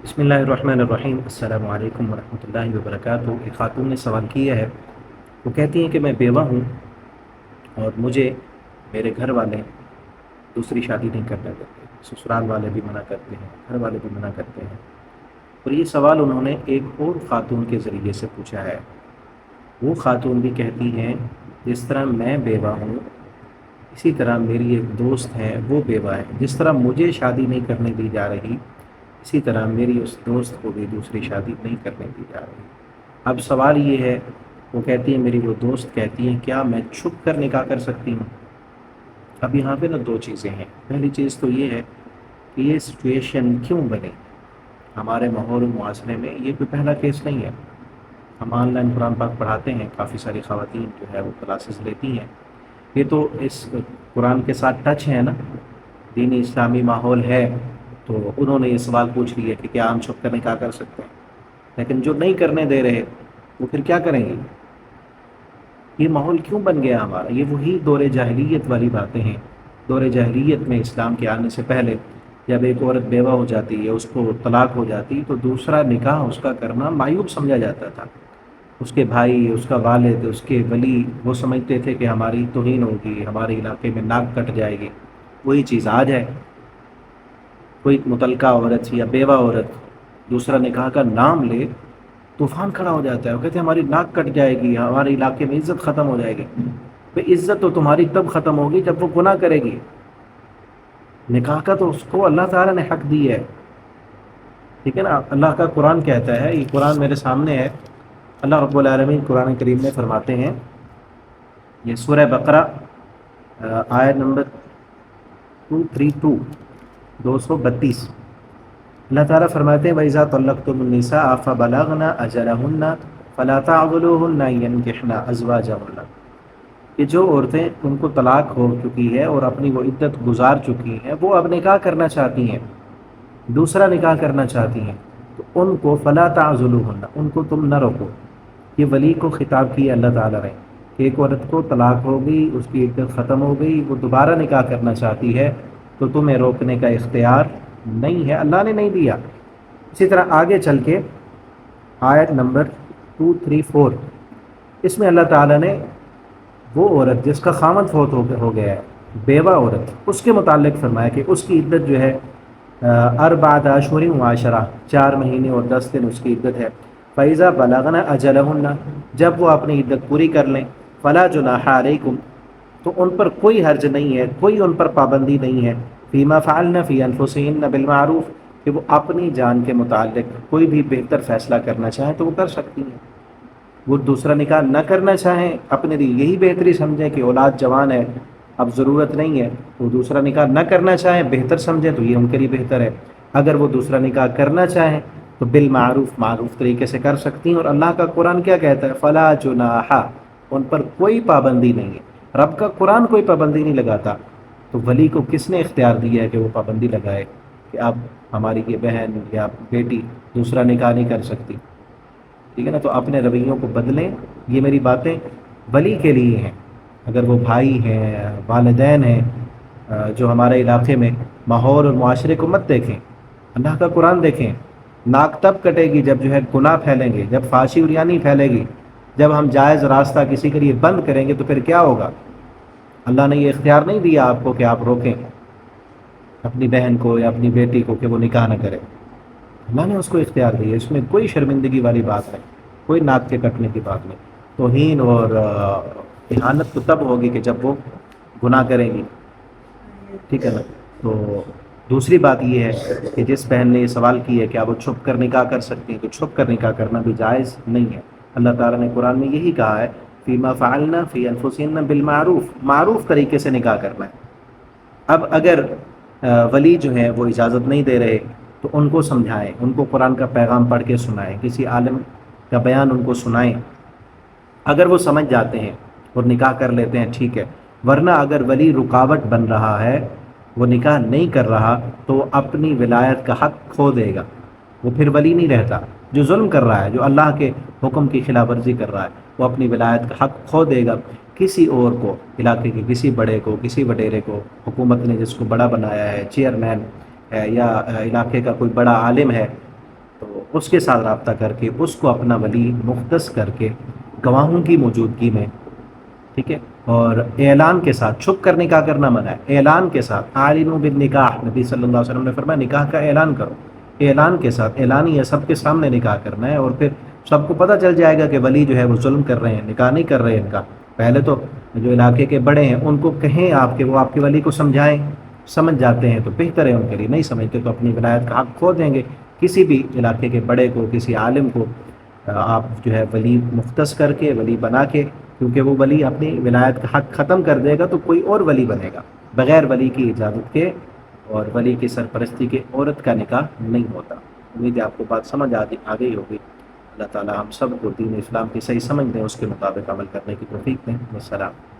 بسم اللہ الرحمن الرحیم۔ السلام علیکم ورحمۃ اللہ وبرکاتہ۔ ایک خاتون نے سوال کیا ہے، وہ کہتی ہیں کہ میں بیوہ ہوں اور مجھے میرے گھر والے دوسری شادی نہیں کرنے دیتے، سسرال والے بھی منع کرتے ہیں، گھر والے بھی منع کرتے ہیں۔ اور یہ سوال انہوں نے ایک اور خاتون کے ذریعے سے پوچھا ہے۔ وہ خاتون بھی کہتی ہیں جس طرح میں بیوہ ہوں اسی طرح میری ایک دوست ہے، وہ بیوہ ہے، جس طرح مجھے شادی نہیں کرنے دی جا رہی اسی طرح میری اس دوست کو بھی دوسری شادی نہیں کرنے دی جا رہی۔ اب سوال یہ ہے، وہ کہتی ہے میری وہ دوست کہتی ہیں کیا میں چھپ کر نکاح کر سکتی ہوں؟ اب یہاں پہ نا دو چیزیں ہیں۔ پہلی چیز تو یہ ہے کہ یہ سچویشن کیوں بنی ہمارے ماحول و معاشرے میں۔ یہ کوئی پہلا کیس نہیں ہے۔ ہم آن لائن قرآن پاک پڑھاتے ہیں، کافی ساری خواتین جو ہے وہ کلاسز لیتی ہیں۔ یہ تو اس قرآن کے ساتھ ٹچ ہے نا، دینی اسلامی ماحول ہے، تو انہوں نے یہ سوال پوچھ لیا کہ کیا ہم چھپ کر نکاح کر سکتے ہیں؟ لیکن جو نہیں کرنے دے رہے وہ پھر کیا کریں گے؟ یہ ماحول کیوں بن گیا ہمارا؟ یہ وہی دور جاہلیت والی باتیں ہیں۔ دور جاہلیت میں اسلام کے آنے سے پہلے جب ایک عورت بیوہ ہو جاتی ہے، اس کو طلاق ہو جاتی، تو دوسرا نکاح اس کا کرنا معیوب سمجھا جاتا تھا۔ اس کے بھائی، اس کا والد، اس کے ولی وہ سمجھتے تھے کہ ہماری توہین ہوگی، ہمارے علاقے میں ناک کٹ جائے گی۔ وہی چیز آج ہے، کوئی متعلقہ عورت یا بیوہ عورت دوسرا نکاح کا نام لے، طوفان کھڑا ہو جاتا ہے۔ وہ کہتے ہیں ہماری ناک کٹ جائے گی، ہمارے علاقے میں عزت ختم ہو جائے گی۔ بھئی عزت تو تمہاری تب ختم ہوگی جب وہ گناہ کرے گی۔ نکاح کا تو اس کو اللہ تعالیٰ نے حق دی ہے، ٹھیک ہے نا۔ اللہ کا قرآن کہتا ہے، یہ قرآن میرے سامنے ہے، اللہ رب العالمین قرآن کریم میں فرماتے ہیں، یہ سورہ بقرہ آیت نمبر 232 232، اللہ تعالیٰ فرماتے ہیں وَإِذَا طَلَّقْتُمُ النِّسَاءَ فَبَلَغْنَ أَجَلَهُنَّ فَلَا تَعْضُلُوهُنَّ أَن يَنكِحْنَ أَزْوَاجَهُنَّ، کہ جو عورتیں ان کو طلاق ہو چکی ہے اور اپنی وہ عدت گزار چکی ہیں، وہ اب نکاح کرنا چاہتی ہیں، دوسرا نکاح کرنا چاہتی ہیں، تو ان کو فَلَا تَعْضُلُوهُنَّ، ان کو تم نہ روکو۔ یہ ولی کو خطاب کیا اللہ تعالیٰ نے کہ ایک عورت کو طلاق ہو گئی، اس کی عدت ختم ہو گئی، وہ دوبارہ نکاح کرنا چاہتی ہے، تو تمہیں روکنے کا اختیار نہیں ہے، اللہ نے نہیں دیا۔ اسی طرح آگے چل کے آیت نمبر 234، اس میں اللہ تعالیٰ نے وہ عورت جس کا خامند فوت ہو گیا ہے، بیوہ عورت، اس کے متعلق فرمایا کہ اس کی عدت جو ہے اربعۃ اشہر و عشرہ، 4 مہینے اور 10 دن اس کی عدت ہے۔ فَإِذَا بَلَغْنَ أَجَلَهُنَّ، جب وہ اپنی عدت پوری کر لیں، فَلَا جُنَاحَ عَلَيْكُمْ، تو ان پر کوئی حرج نہیں ہے، کوئی ان پر پابندی نہیں ہے، فِيمَا فَعَلْنَ فِي أَنفُسِهِنَّ بِالْمَعْرُوفِ، کہ وہ اپنی جان کے متعلق کوئی بھی بہتر فیصلہ کرنا چاہیں تو وہ کر سکتی ہیں۔ وہ دوسرا نکاح نہ کرنا چاہیں، اپنے لیے یہی بہتری سمجھیں کہ اولاد جوان ہے، اب ضرورت نہیں ہے، وہ دوسرا نکاح نہ کرنا چاہیں، بہتر سمجھیں تو یہ ان کے لیے بہتر ہے۔ اگر وہ دوسرا نکاح کرنا چاہیں تو بالمعروف، معروف طریقے سے کر سکتی ہیں۔ اور اللہ کا قرآن کیا کہتا ہے؟ فلا جناح، ان پر کوئی پابندی نہیں ہے۔ رب کا قرآن کوئی پابندی نہیں لگاتا، تو ولی کو کس نے اختیار دیا ہے کہ وہ پابندی لگائے کہ اب ہماری یہ بہن یا بیٹی دوسرا نکاح نہیں کر سکتی؟ ٹھیک ہے نا، تو اپنے رویوں کو بدلیں۔ یہ میری باتیں ولی کے لیے ہیں، اگر وہ بھائی ہیں، والدین ہیں، جو ہمارے علاقے میں ماحول اور معاشرے کو مت دیکھیں، اللہ کا قرآن دیکھیں۔ ناک تب کٹے گی جب جو ہے گناہ پھیلیں گے، جب فحاشی عریانی پھیلے گی، جب ہم جائز راستہ کسی کے لیے بند کریں گے تو پھر کیا ہوگا؟ اللہ نے یہ اختیار نہیں دیا آپ کو کہ آپ روکیں اپنی بہن کو یا اپنی بیٹی کو کہ وہ نکاح نہ کرے۔ اللہ نے اس کو اختیار دیا، اس میں کوئی شرمندگی والی بات نہیں، کوئی ناک کے کٹنے کی بات نہیں۔ توہین اور اہانت تو تب ہوگی کہ جب وہ گناہ کریں گی، ٹھیک ہے نا۔ تو دوسری بات یہ ہے کہ جس بہن نے یہ سوال کی ہے کہ آپ وہ چھپ کر نکاح کر سکتی ہیں، تو چھپ کر نکاح کرنا بھی جائز نہیں ہے۔ اللہ تعالیٰ نے قرآن میں یہی کہا ہے فیما فعلنا فی انفسہن بالمعروف، معروف طریقے سے نکاح کرنا ہے۔ اب اگر ولی جو ہیں وہ اجازت نہیں دے رہے تو ان کو سمجھائیں، ان کو قرآن کا پیغام پڑھ کے سنائیں، کسی عالم کا بیان ان کو سنائیں۔ اگر وہ سمجھ جاتے ہیں اور نکاح کر لیتے ہیں ٹھیک ہے، ورنہ اگر ولی رکاوٹ بن رہا ہے، وہ نکاح نہیں کر رہا، تو وہ اپنی ولایت کا حق کھو دے گا، وہ پھر ولی نہیں رہتا۔ جو ظلم کر رہا ہے، جو اللہ کے حکم کی خلاف ورزی کر رہا ہے، وہ اپنی ولایت کا حق کھو دے گا، کسی اور کو، علاقے کے کسی بڑے کو، کسی وڈیرے کو، حکومت نے جس کو بڑا بنایا ہے، چیئرمین ہے یا علاقے کا کوئی بڑا عالم ہے، اس کے ساتھ رابطہ کر کے اس کو اپنا ولی مختص کر کے گواہوں کی موجودگی میں، ٹھیک ہے، اور اعلان کے ساتھ، چھپ کر نکاح کرنا منع ہے، اعلان کے ساتھ، عالم بالنکاح، نبی صلی اللہ علیہ وسلم نے فرمایا نکاح کا اعلان کرو، اعلان کے ساتھ، اعلانی ہے، سب کے سامنے نکاح کرنا ہے، اور پھر سب کو پتہ چل جائے گا کہ ولی جو ہے وہ ظلم کر رہے ہیں، نکاح نہیں کر رہے ہیں ان کا۔ پہلے تو جو علاقے کے بڑے ہیں ان کو کہیں آپ کے، وہ آپ کے ولی کو سمجھائیں، سمجھ جاتے ہیں تو بہتر ہے ان کے لیے، نہیں سمجھتے تو اپنی ولایت کا حق کھو دیں گے۔ کسی بھی علاقے کے بڑے کو، کسی عالم کو آپ جو ہے ولی مختص کر کے، ولی بنا کے، کیونکہ وہ ولی اپنی ولایت کا حق ختم کر دے گا تو کوئی اور ولی بنے گا، بغیر ولی کی اجازت کے اور ولی کی سرپرستی کے عورت کا نکاح نہیں ہوتا۔ امید ہے آپ کو بات سمجھ آ گئی ہوگی۔ اللہ تعالی ہم سب کو دین اسلام کی صحیح سمجھ دیں، اس کے مطابق عمل کرنے کی توفیق دیں۔ والسلام۔